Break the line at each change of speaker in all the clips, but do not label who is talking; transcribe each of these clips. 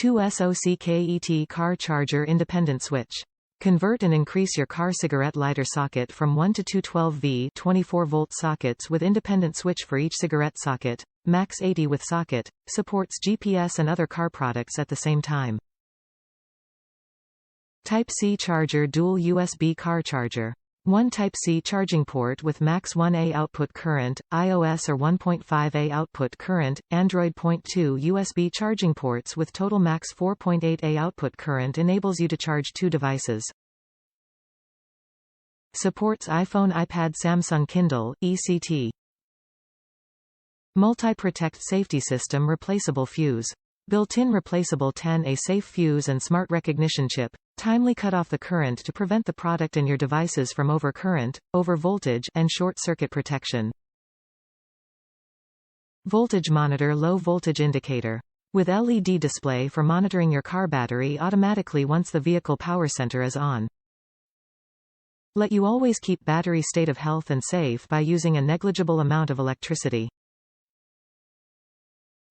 2SOCKET car charger independent switch. Convert and increase your car cigarette lighter socket from 1 to 2 12V 24-volt sockets with independent switch for each cigarette socket. Max 80 with socket. Supports GPS and other car products at the same time. Type-C charger dual USB car charger. One Type-C charging port with max 1A output current, iOS or 1.5A output current, Android.2 USB charging ports with total max 4.8A output current enables you to charge 2 devices. Supports iPhone, iPad, Samsung Kindle, etc. Multi-Protect safety system replaceable fuse. Built-in replaceable 10A safe fuse and smart recognition chip. Timely cut off the current to prevent the product and your devices from overcurrent, overvoltage, and short-circuit protection. Voltage monitor low voltage indicator. With LED display for monitoring your car battery automatically once the vehicle power center is on. Let you always keep battery state of health and safe by using a negligible amount of electricity.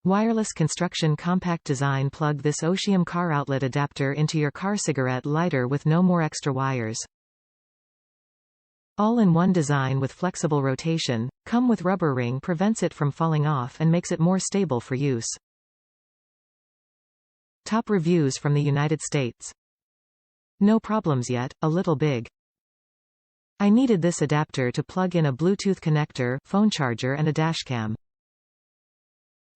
Wireless construction compact design. Plug this Oceum car outlet adapter into your car cigarette lighter with no more extra wires. All-in-one design with flexible rotation, come with rubber ring prevents it from falling off and makes it more stable for use. Top reviews from the United States. No problems yet, a little big. I needed this adapter to plug in a Bluetooth connector, phone charger and a dashcam.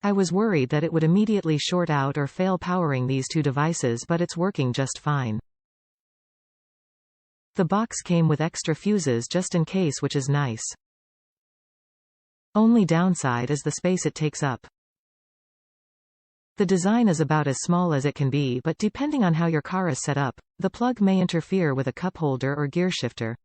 I was worried that it would immediately short out or fail powering these 2 devices, but it's working just fine. The box came with extra fuses just in case, which is nice. Only downside is the space it takes up. The design is about as small as it can be, but depending on how your car is set up, the plug may interfere with a cup holder or gear shifter.